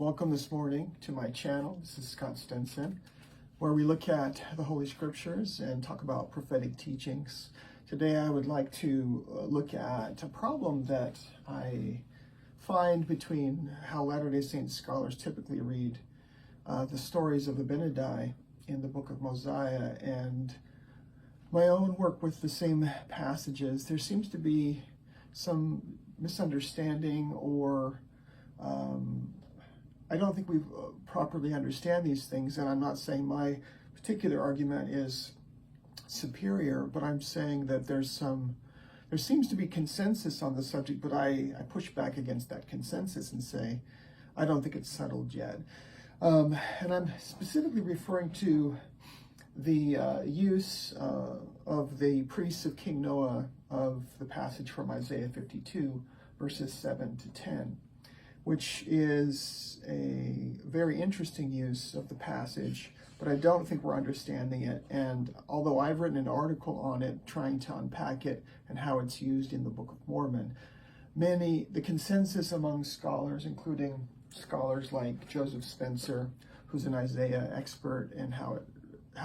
Welcome this morning to my channel. This is Scott Stenson, where we look at the Holy Scriptures and talk about prophetic teachings. Today I would like to look at a problem that I find between how Latter-day Saint scholars typically read the stories of Abinadi in the book of Mosiah and my own work with the same passages. There seems to be some misunderstanding, or I don't think we properly understand these things, and I'm not saying my particular argument is superior, but I'm saying that there seems to be consensus on the subject, but I push back against that consensus and say I don't think it's settled yet. And I'm specifically referring to the use of the priests of King Noah of the passage from Isaiah 52, verses 7 to 10, which is a very interesting use of the passage, but I don't think we're understanding it. And although I've written an article on it, trying to unpack it and how it's used in the Book of Mormon, the consensus among scholars, including scholars like Joseph Spencer, who's an Isaiah expert, and how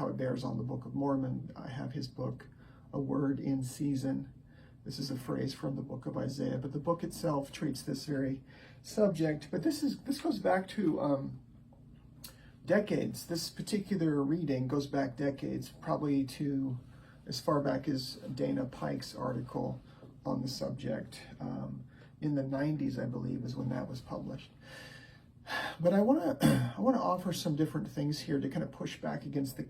it bears on the Book of Mormon. I have his book, A Word in Season. This is a phrase from the book of Isaiah, but the book itself treats this very subject. But this goes back to decades. This particular reading goes back decades, probably to as far back as Dana Pike's article on the subject in the 90s, I believe, is when that was published. But I want to offer some different things here to kind of push back against the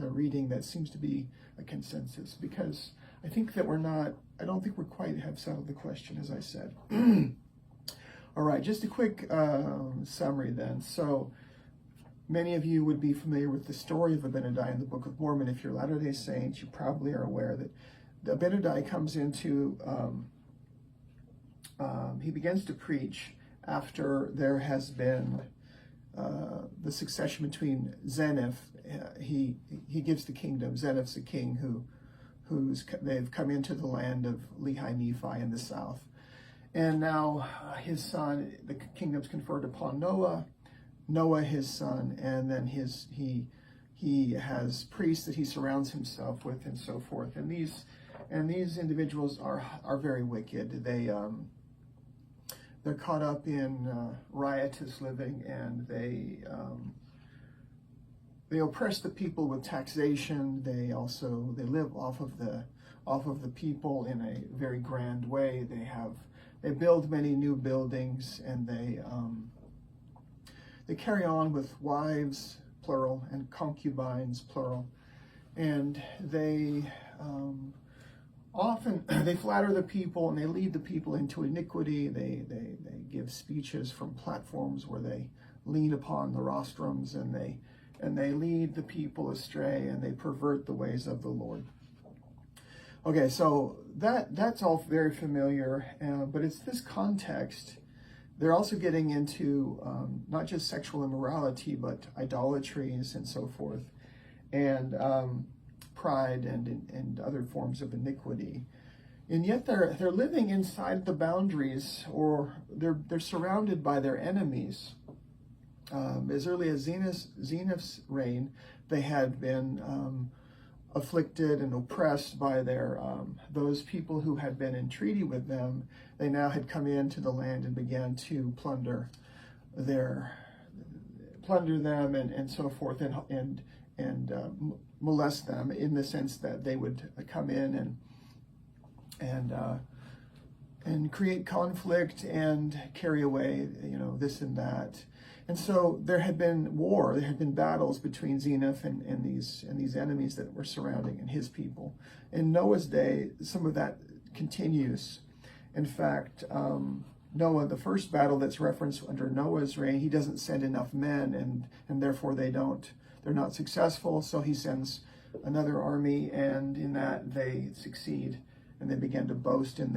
reading that seems to be a consensus, because I think that I don't think we quite have settled the question, as I said. All right, just a quick summary then. So many of you would be familiar with the story of Abinadi in the Book of Mormon. If you're Latter-day Saints, you probably are aware that Abinadi comes into, he begins to preach after there has been the succession between Zeniff. He gives the kingdom. Zeniff's a king they've come into the land of Lehi Nephi in the south. And now his son, the kingdom's conferred upon Noah his son, and then he has priests that he surrounds himself with, and so forth. And these individuals are very wicked. They're caught up in riotous living, and they oppress the people with taxation. They live off of the people in a very grand way. They build many new buildings, and they carry on with wives, plural, and concubines, plural, and they often they flatter the people, and they lead the people into iniquity. They give speeches from platforms where they lean upon the rostrums, and they lead the people astray, and they pervert the ways of the Lord. Okay, so that's all very familiar, but it's this context. They're also getting into not just sexual immorality, but idolatries and so forth, and pride and other forms of iniquity. And yet they're living inside the boundaries, or they're surrounded by their enemies. As early as Zeniff's reign, they had been afflicted and oppressed by those people who had been in treaty with them. They now had come into the land and began to plunder them and so forth, and molest them, in the sense that they would come in and create conflict and carry away, this and that. And so there had been war, there had been battles between Zeniff and these enemies that were surrounding and his people. In Noah's day, some of that continues. In fact, Noah, the first battle that's referenced under Noah's reign, he doesn't send enough men, and therefore they're not successful. So he sends another army, and in that they succeed, and they begin to boast in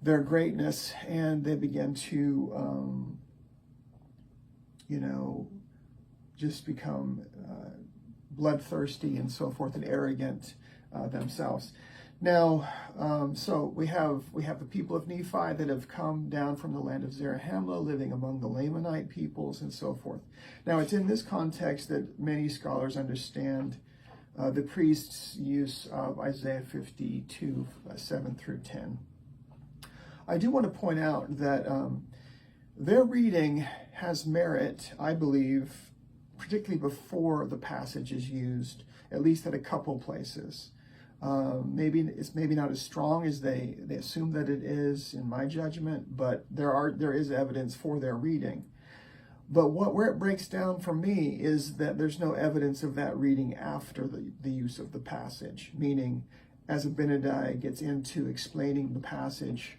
their greatness, and they begin to just become bloodthirsty and so forth, and arrogant themselves. Now, so we have the people of Nephi that have come down from the land of Zarahemla, living among the Lamanite peoples and so forth. Now, it's in this context that many scholars understand the priest's use of Isaiah 52, 7 through 10. I do want to point out that their reading has merit, I believe, particularly before the passage is used, at least at a couple places. Maybe it's not as strong as they assume that it is, in my judgment, but there is evidence for their reading. But where it breaks down for me is that there's no evidence of that reading after the use of the passage, meaning as Abinadi gets into explaining the passage,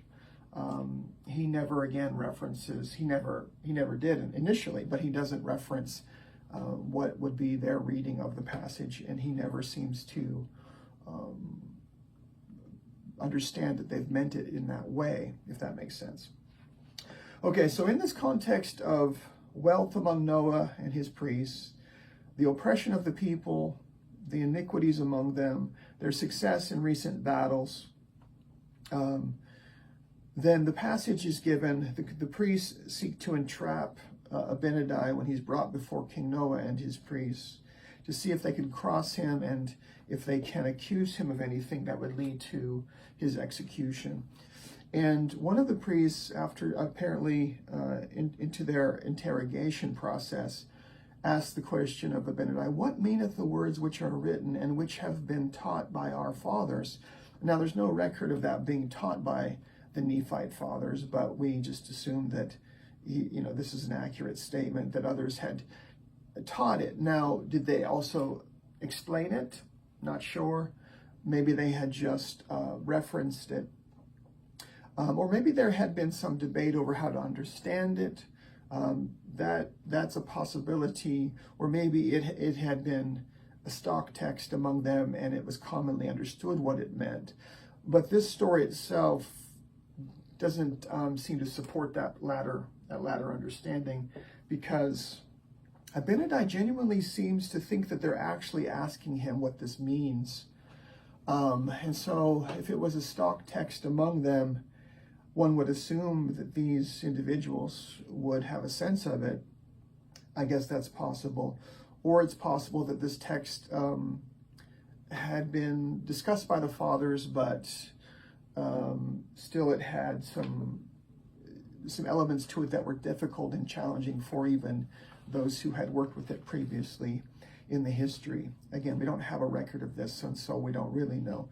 he never again references, he never did initially, but he doesn't reference what would be their reading of the passage, and he never seems to understand that they've meant it in that way, if that makes sense. Okay, so in this context of wealth among Noah and his priests, the oppression of the people, the iniquities among them, their success in recent battles, then the passage is given, the priests seek to entrap Abinadi when he's brought before King Noah and his priests, to see if they can cross him and if they can accuse him of anything that would lead to his execution. And one of the priests, after apparently into their interrogation process, asked the question of Abinadi, "What meaneth the words which are written and which have been taught by our fathers?" Now, there's no record of that being taught by the Nephite fathers, but we just assume that this is an accurate statement, that others had taught it. Now, did they also explain it? Not sure. Maybe they had just referenced it. Or maybe there had been some debate over how to understand it. That's a possibility. Or maybe it had been a stock text among them and it was commonly understood what it meant. But this story itself doesn't seem to support that latter understanding, because Abinadi genuinely seems to think that they're actually asking him what this means. And so if it was a stock text among them, one would assume that these individuals would have a sense of it. I guess that's possible. Or it's possible that this text had been discussed by the fathers, but still it had some elements to it that were difficult and challenging for even those who had worked with it previously in the history. Again, we don't have a record of this, and so we don't really know.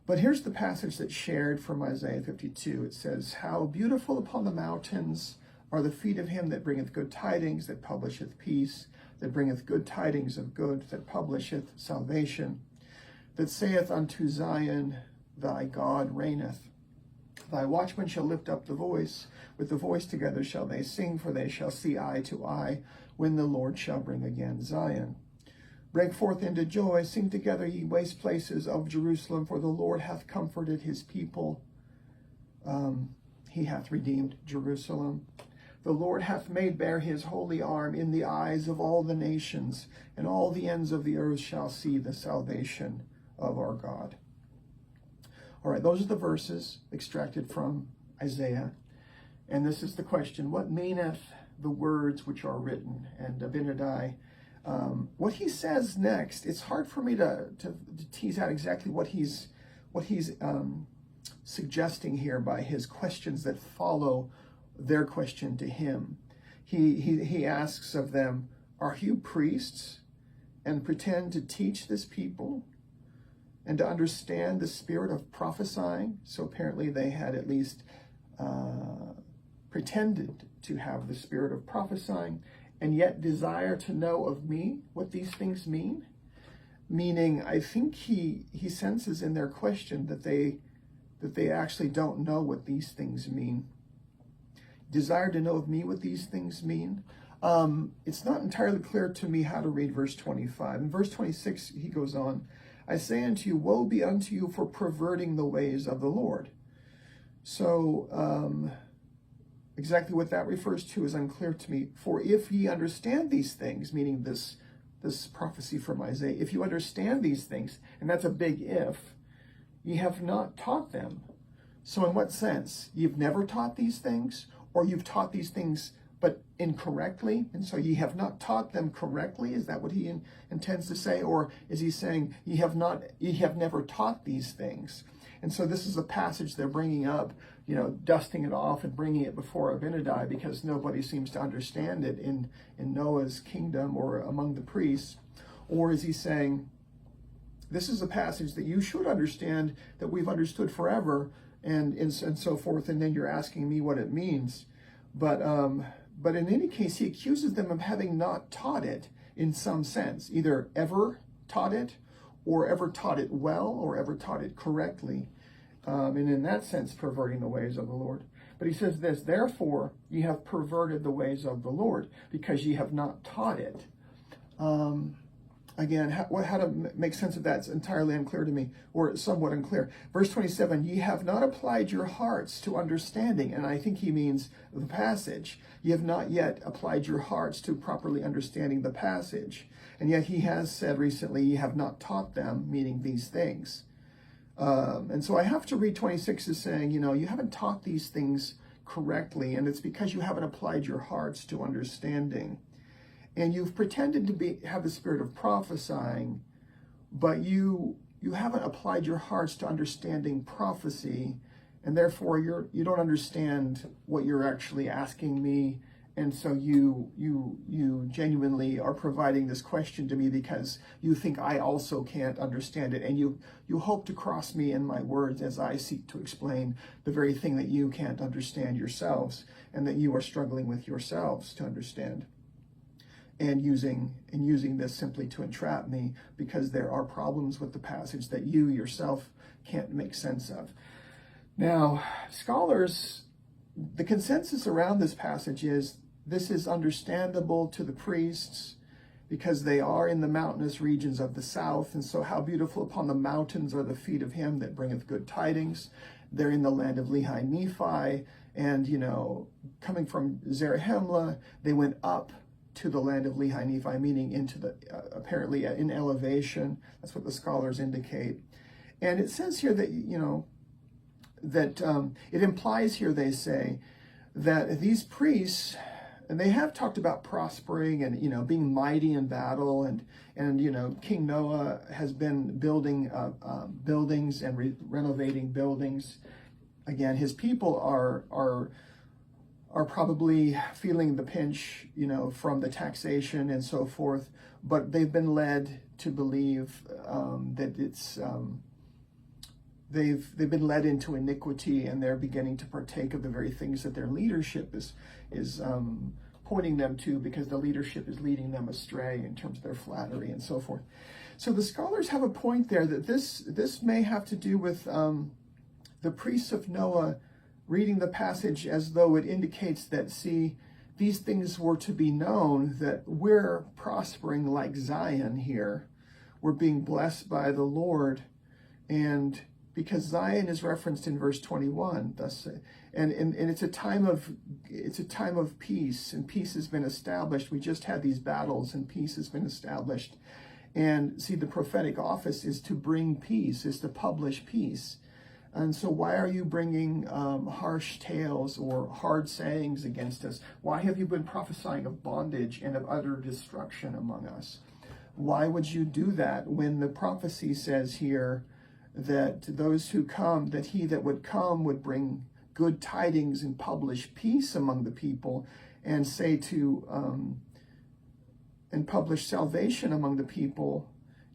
But here's the passage that's shared from Isaiah 52. It says, "How beautiful upon the mountains are the feet of him that bringeth good tidings, that publisheth peace, that bringeth good tidings of good, that publisheth salvation, that saith unto Zion, thy God reigneth. Thy watchmen shall lift up the voice, with the voice together shall they sing, for they shall see eye to eye, when the Lord shall bring again Zion. Break forth into joy, sing together, ye waste places of Jerusalem, for the Lord hath comforted his people. He hath redeemed Jerusalem. The Lord hath made bare his holy arm in the eyes of all the nations, and all the ends of the earth shall see the salvation of our God." All right, those are the verses extracted from Isaiah. And this is the question: what meaneth the words which are written? And Abinadi, what he says next, it's hard for me to tease out exactly what he's suggesting here by his questions that follow their question to him. He asks of them, "Are you priests and pretend to teach this people and to understand the spirit of prophesying?" So apparently they had at least pretended to have the spirit of prophesying, and yet desire to know of me what these things mean. Meaning, I think he senses in their question that they actually don't know what these things mean. Desire to know of me what these things mean. It's not entirely clear to me how to read verse 25. In verse 26, he goes on, "I say unto you, woe be unto you for perverting the ways of the Lord." So exactly what that refers to is unclear to me. "For if ye understand these things," meaning this prophecy from Isaiah, "if you understand these things," and that's a big if, ye have not taught them. So in what sense? You've never taught these things, or you've taught these things but incorrectly, and so ye have not taught them correctly? Is that what he intends to say? Or is he saying ye have never taught these things? And so this is a passage they're bringing up, dusting it off and bringing it before Abinadi, because nobody seems to understand it in Noah's kingdom or among the priests. Or is he saying, this is a passage that you should understand, that we've understood forever, and so forth, and then you're asking me what it means. But in any case, he accuses them of having not taught it in some sense, either ever taught it, or ever taught it well, or ever taught it correctly, and in that sense, perverting the ways of the Lord. But he says this, therefore, ye have perverted the ways of the Lord, because ye have not taught it. Again, how to make sense of that's entirely unclear to me, or somewhat unclear. Verse 27, ye have not applied your hearts to understanding, and I think he means the passage. Ye have not yet applied your hearts to properly understanding the passage. And yet he has said recently, ye have not taught them, meaning these things. And so I have to read 26 as saying, you haven't taught these things correctly, and it's because you haven't applied your hearts to understanding. And you've pretended to have the spirit of prophesying, but you haven't applied your hearts to understanding prophecy, and therefore you don't understand what you're actually asking me, and so you genuinely are providing this question to me because you think I also can't understand it, and you hope to cross me in my words as I seek to explain the very thing that you can't understand yourselves, and that you are struggling with yourselves to understand. And using this simply to entrap me, because there are problems with the passage that you yourself can't make sense of. Now, scholars, the consensus around this passage is this is understandable to the priests because they are in the mountainous regions of the south, and so how beautiful upon the mountains are the feet of him that bringeth good tidings. They're in the land of Lehi Nephi, and coming from Zarahemla, they went up to the land of Lehi Nephi, meaning into the, apparently in elevation. That's what the scholars indicate. And it says here that, it implies here, they say, that these priests, and they have talked about prospering and, being mighty in battle, and King Noah has been building buildings and renovating buildings. Again, his people are probably feeling the pinch, from the taxation and so forth, but they've been led to believe that it's they've been led into iniquity, and they're beginning to partake of the very things that their leadership is pointing them to, because the leadership is leading them astray in terms of their flattery and so forth. So the scholars have a point there that this may have to do with the priests of Noah reading the passage as though it indicates that, see, these things were to be known, that we're prospering like Zion here. We're being blessed by the Lord. And because Zion is referenced in verse 21, thus, and it's a time of peace, and peace has been established. We just had these battles, and peace has been established. And see, the prophetic office is to bring peace, is to publish peace. And so why are you bringing harsh tales or hard sayings against us? Why have you been prophesying of bondage and of utter destruction among us? Why would you do that when the prophecy says here that those who come, that he that would come would bring good tidings and publish peace among the people, and say to, and publish salvation among the people,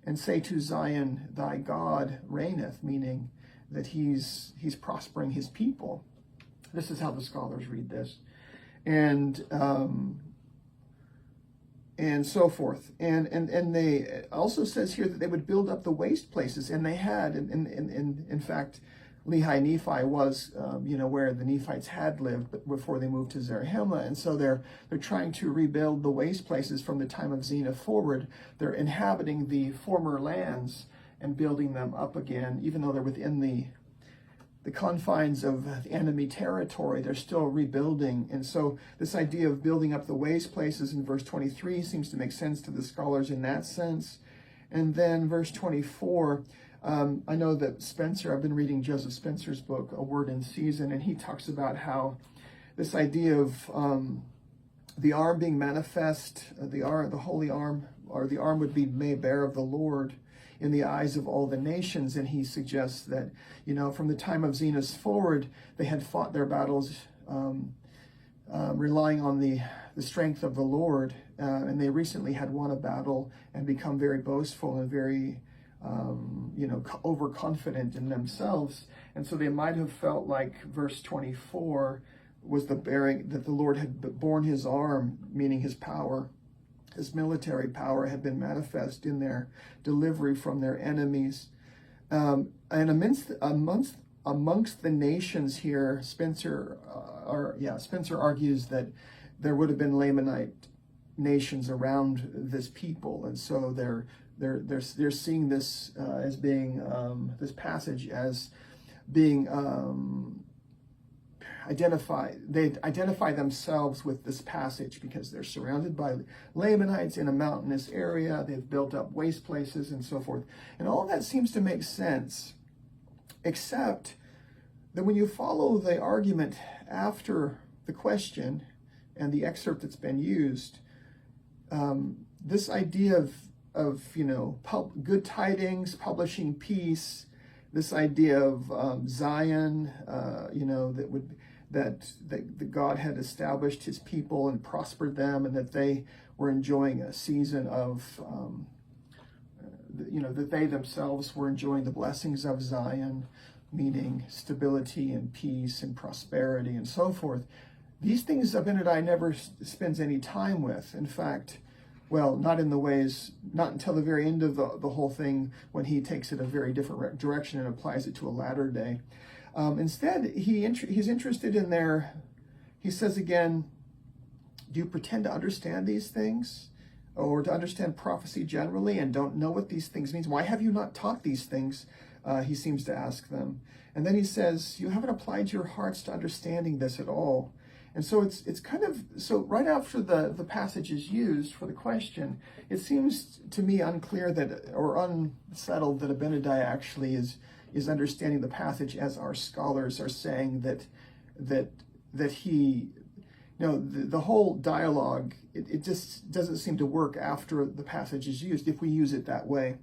and say to Zion, thy God reigneth, meaning that he's prospering his people. This is how the scholars read this, and so forth. And they also says here that they would build up the waste places, and they had. In fact, Lehi Nephi was where the Nephites had lived before they moved to Zarahemla, and so they're trying to rebuild the waste places from the time of Zena forward. They're inhabiting the former lands and building them up again, even though they're within the confines of the enemy territory. They're still rebuilding. And so this idea of building up the waste places in verse 23 seems to make sense to the scholars in that sense. And then verse 24, I know that Spencer, I've been reading Joseph Spencer's book, A Word in Season, and he talks about how this idea of the arm being manifest, the holy arm, or the arm would be made bare of the Lord in the eyes of all the nations. And he suggests that, from the time of Zionist forward, they had fought their battles relying on the strength of the Lord. And they recently had won a battle and become very boastful and very, overconfident in themselves. And so they might have felt like verse 24 was the bearing that the Lord had borne his arm, meaning his power, his military power had been manifest in their delivery from their enemies. And amongst the nations here, Spencer argues that there would have been Lamanite nations around this people, and so they're seeing this as being this passage as being they identify themselves with this passage because they're surrounded by Lamanites in a mountainous area. They've built up waste places and so forth. And all of that seems to make sense, except that when you follow the argument after the question and the excerpt that's been used, this idea of good tidings, publishing peace, this idea of Zion, that God had established his people and prospered them, and that they were enjoying a season of, that they themselves were enjoying the blessings of Zion, meaning stability and peace and prosperity and so forth. These things Abinadi never spends any time with. In fact, not until the very end of the whole thing, when he takes it a very different direction and applies it to a latter day. Instead, he's interested in he says again, do you pretend to understand these things, or to understand prophecy generally, and don't know what these things mean? Why have you not taught these things? He seems to ask them. And then he says, you haven't applied your hearts to understanding this at all. And so it's kind of, so right after the passage is used for the question, it seems to me unclear or unsettled that Abinadi actually is understanding the passage as our scholars are saying that he, the whole dialogue, it just doesn't seem to work after the passage is used, if we use it that way.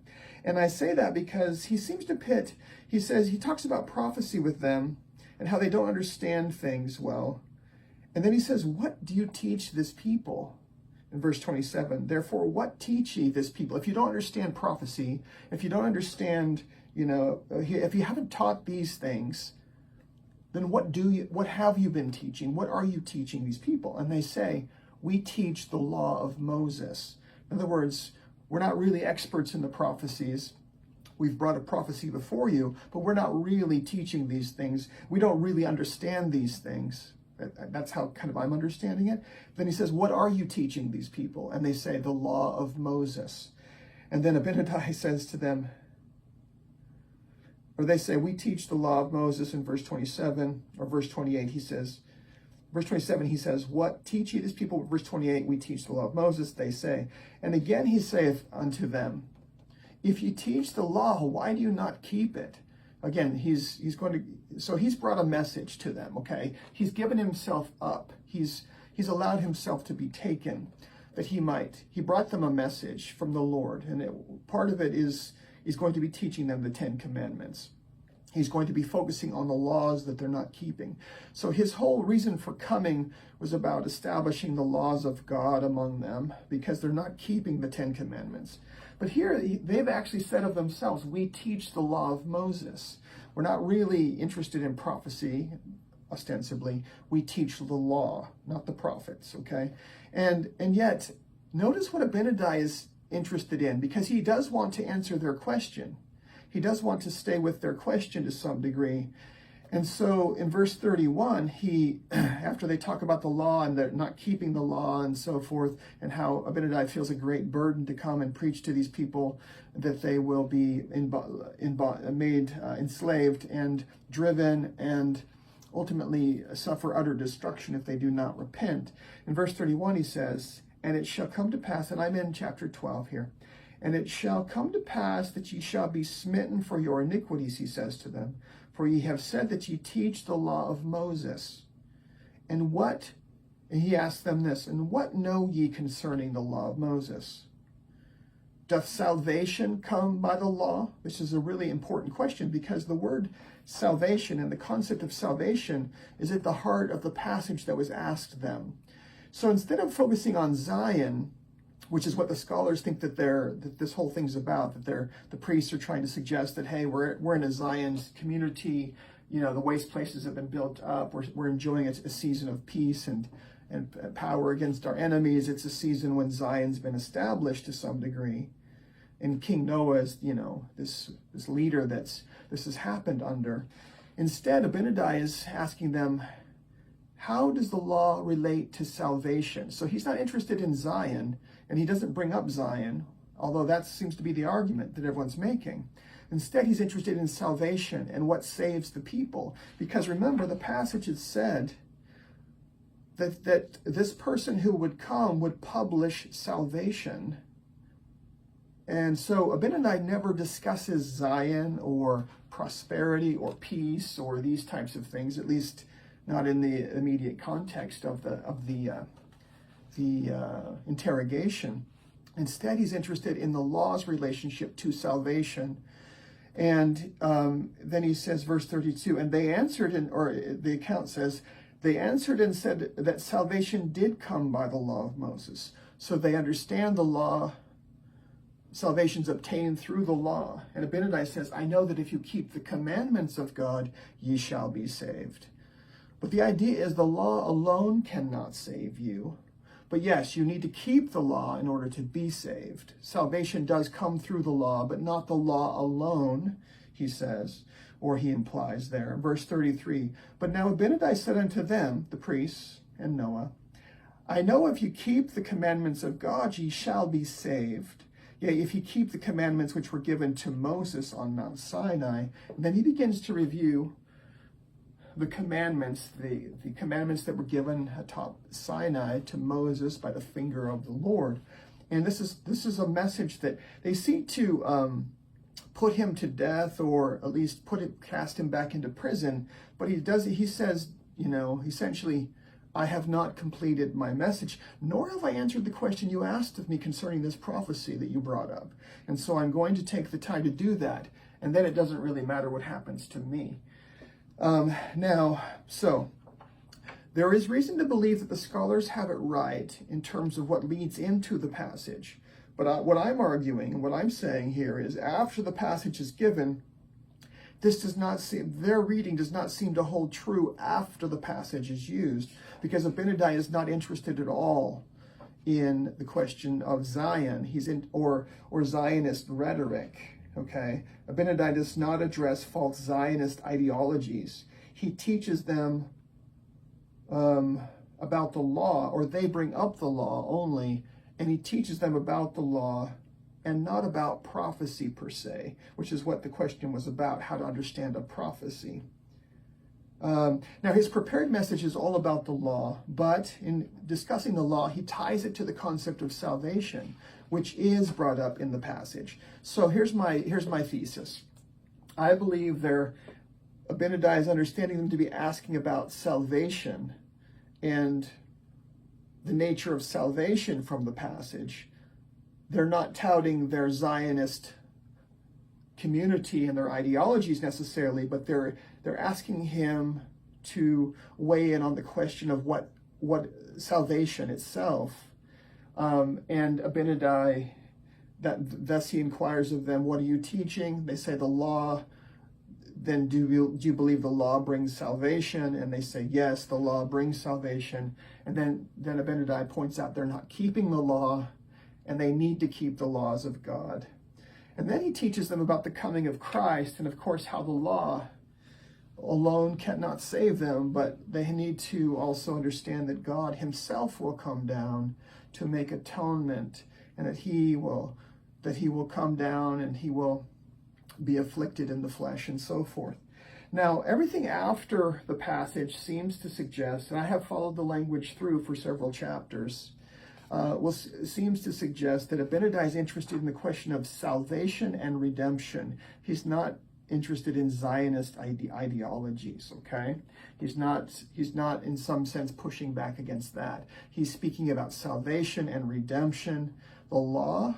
And I say that because he seems to he talks about prophecy with them and how they don't understand things well. And then he says, what do you teach this people? In verse 27, therefore, what teach ye this people? If you don't understand prophecy, if you don't understand, if you haven't taught these things, then what have you been teaching? What are you teaching these people? And they say, we teach the law of Moses. In other words, we're not really experts in the prophecies. We've brought a prophecy before you, but we're not really teaching these things. We don't really understand these things. That's how kind of I'm understanding it. Then he says, what are you teaching these people? And they say, the law of Moses. And then Abinadi says to them, or they say, we teach the law of Moses in verse 27, or verse 28, verse 27, he says, what teach ye this people? Verse 28, we teach the law of Moses, they say. And again he saith unto them, if ye teach the law, why do you not keep it? Again, he's brought a message to them, okay? He's given himself up. He's allowed himself to be taken, that he brought them a message from the Lord. And part of it is going to be teaching them the 10 Commandments. He's going to be focusing on the laws that they're not keeping. So his whole reason for coming was about establishing the laws of God among them, because they're not keeping the 10 Commandments. But here, they've actually said of themselves, we teach the law of Moses. We're not really interested in prophecy, ostensibly. We teach the law, not the prophets, okay? And yet, notice what Abinadi is interested in, because he does want to answer their question. He does want to stay with their question to some degree. And so in verse 31, after they talk about the law and they're not keeping the law and so forth, and how Abinadi feels a great burden to come and preach to these people that they will be made enslaved and driven and ultimately suffer utter destruction if they do not repent. In verse 31, he says, and it shall come to pass, and I'm in chapter 12 here, And it shall come to pass that ye shall be smitten for your iniquities, he says to them. For ye have said that ye teach the law of Moses. And he asks them this, and what know ye concerning the law of Moses? Doth salvation come by the law? This is a really important question because the word salvation and the concept of salvation is at the heart of the passage that was asked them. So instead of focusing on Zion, which is what the scholars think that this whole thing's about, that the priests are trying to suggest that, hey, we're in a Zion community, the waste places have been built up, we're enjoying a season of peace and power against our enemies. It's a season when Zion's been established to some degree. And King Noah is, this leader this has happened under. Instead, Abinadi is asking them, how does the law relate to salvation? So he's not interested in Zion, and he doesn't bring up Zion, although that seems to be the argument that everyone's making. Instead, he's interested in salvation and what saves the people. Because remember, the passage has said that this person who would come would publish salvation. And so Abinadi never discusses Zion or prosperity or peace or these types of things, at least not in the immediate context of the interrogation. Instead, he's interested in the law's relationship to salvation. And then he says, verse 32, and they answered, or the account says, they answered and said that salvation did come by the law of Moses. So they understand the law. Salvation's obtained through the law. And Abinadi says, I know that if you keep the commandments of God, ye shall be saved. But the idea is the law alone cannot save you. But yes, you need to keep the law in order to be saved. Salvation does come through the law, but not the law alone, he says, or he implies there. Verse 33, but now Abinadi said unto them, the priests and Noah, I know if you keep the commandments of God, ye shall be saved. Yea, if you keep the commandments which were given to Moses on Mount Sinai. And then he begins to review the commandments, the commandments that were given atop Sinai to Moses by the finger of the Lord. And this is a message that they seek to put him to death, or at least cast him back into prison. But he says, essentially, I have not completed my message, nor have I answered the question you asked of me concerning this prophecy that you brought up. And so I'm going to take the time to do that. And then it doesn't really matter what happens to me. So there is reason to believe that the scholars have it right in terms of what leads into the passage. But what I'm arguing and what I'm saying here is after the passage is given, their reading does not seem to hold true after the passage is used, because Abinadi is not interested at all in the question of Zion. Or Zionist rhetoric. Okay, Abinadi does not address false Zionist ideologies. He teaches them about the law, or they bring up the law only, and he teaches them about the law and not about prophecy per se, which is what the question was about, how to understand a prophecy. Now, his prepared message is all about the law, but in discussing the law, he ties it to the concept of salvation, which is brought up in the passage. So here's my thesis. I believe Abinadi is understanding them to be asking about salvation and the nature of salvation from the passage. They're not touting their Zionist community and their ideologies necessarily, but they're asking him to weigh in on the question of what salvation itself. And Abinadi, thus he inquires of them, what are you teaching? They say the law. Then do you believe the law brings salvation? And they say, yes, the law brings salvation. And then Abinadi points out they're not keeping the law, and they need to keep the laws of God. And then he teaches them about the coming of Christ, and of course how the law alone cannot save them, but they need to also understand that God himself will come down to make atonement, and that he will come down and he will be afflicted in the flesh and so forth. Now, everything after the passage seems to suggest, and I have followed the language through for several chapters, seems to suggest that Abinadi is interested in the question of salvation and redemption. He's not interested in Zionist ideologies, okay? He's not in some sense pushing back against that. He's speaking about salvation and redemption, the law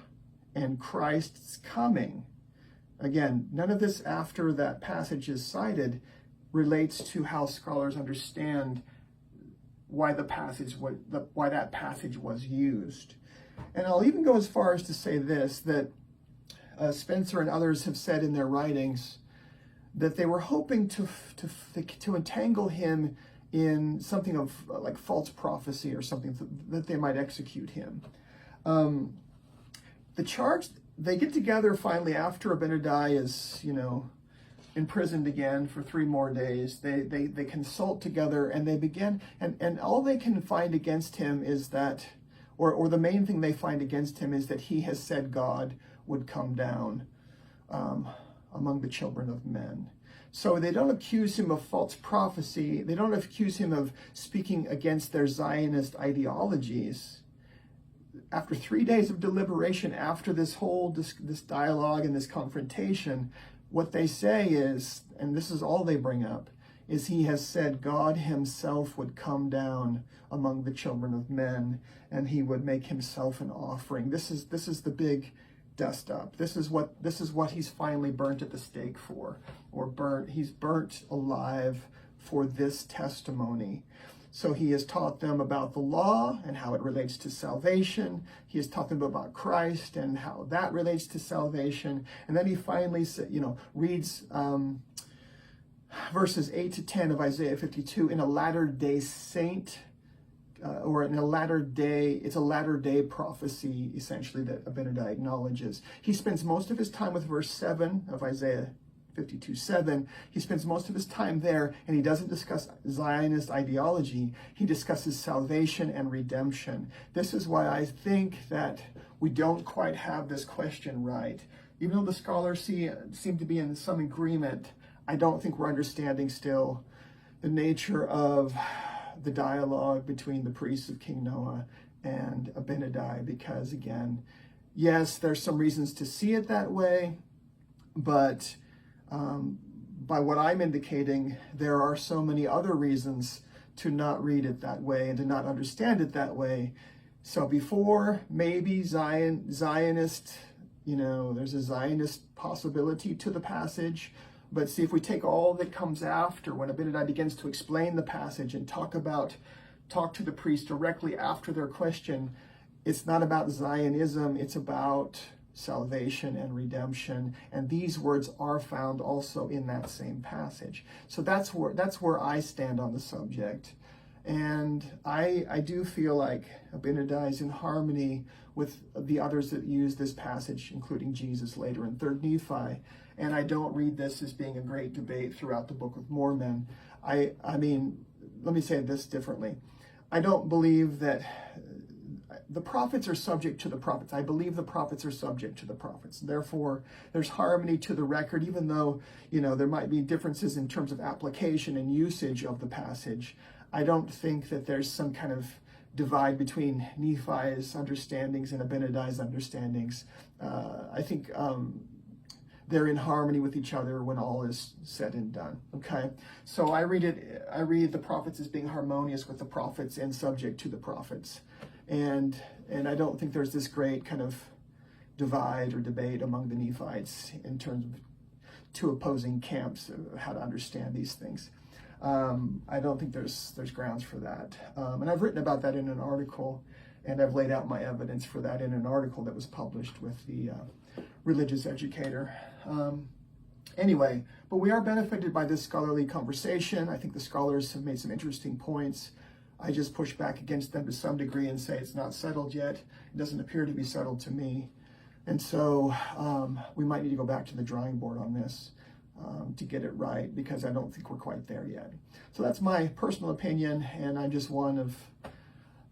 and Christ's coming. Again, none of this after that passage is cited relates to how scholars understand why that passage was used. And I'll even go as far as to say this, that Spencer and others have said in their writings that they were hoping to entangle him in something of like false prophecy or something that they might execute him. The charge, they get together finally after Abinadi is, imprisoned again for 3 more days. They consult together and they begin, and all they can find against him is that, or the main thing they find against him is that he has said God would come down among the children of men. So they don't accuse him of false prophecy. They don't accuse him of speaking against their Zionist ideologies. After 3 days of deliberation, after this dialogue and this confrontation, what they say is, and this is all they bring up, is he has said God himself would come down among the children of men and he would make himself an offering. This is the big dust up. This is what he's finally burnt at the stake for, or he's burnt alive for this testimony. So he has taught them about the law and how it relates to salvation. He has taught them about Christ and how that relates to salvation. And then he finally reads verses 8 to 10 of Isaiah 52 in a latter-day saint, or in a latter day, it's a latter-day prophecy, essentially, that Abinadi acknowledges. He spends most of his time with verse 7 of Isaiah 52:7. He spends most of his time there, and he doesn't discuss Zionist ideology. He discusses salvation and redemption. This is why I think that we don't quite have this question right. Even though the scholars seem to be in some agreement, I don't think we're understanding still the nature of the dialogue between the priests of King Noah and Abinadi, because again, yes, there's some reasons to see it that way, but by what I'm indicating, there are so many other reasons to not read it that way and to not understand it that way. So before maybe Zionist, there's a Zionist possibility to the passage, but see, if we take all that comes after, when Abinadi begins to explain the passage and talk to the priest directly after their question, it's not about Zionism, it's about salvation and redemption, and these words are found also in that same passage. So that's where I stand on the subject, and I do feel like Abinadi is in harmony with the others that use this passage, including Jesus later in 3rd Nephi, and I don't read this as being a great debate throughout the Book of Mormon. I mean, let me say this differently. I don't believe that the prophets are subject to the prophets. I believe the prophets are subject to the prophets. Therefore, there's harmony to the record, even though, there might be differences in terms of application and usage of the passage. I don't think that there's some kind of divide between Nephi's understandings and Abinadi's understandings. I think they're in harmony with each other when all is said and done. Okay, so I read the prophets as being harmonious with the prophets and subject to the prophets. And I don't think there's this great kind of divide or debate among the Nephites in terms of 2 opposing camps of how to understand these things. I don't think there's grounds for that. And I've written about that in an article, and I've laid out my evidence for that in an article that was published with the Religious Educator. Anyway, but we are benefited by this scholarly conversation. I think the scholars have made some interesting points. I just push back against them to some degree and say it's not settled yet. It doesn't appear to be settled to me. And so we might need to go back to the drawing board on this to get it right, because I don't think we're quite there yet. So that's my personal opinion, and I'm just one of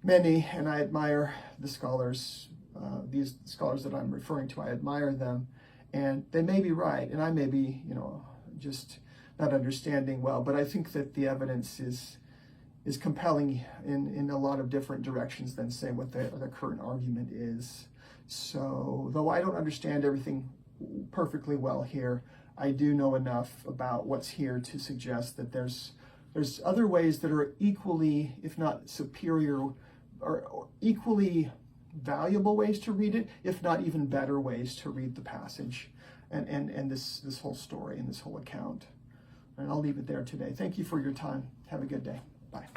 many, and I admire the scholars, these scholars that I'm referring to. I admire them, and they may be right, and I may be, just not understanding well, but I think that the evidence is compelling in a lot of different directions than, say, what the current argument is. So, though I don't understand everything perfectly well here, I do know enough about what's here to suggest that there's other ways that are equally, if not superior, or equally valuable ways to read it, if not even better ways to read the passage and this whole story and this whole account. And I'll leave it there today. Thank you for your time. Have a good day. Bye.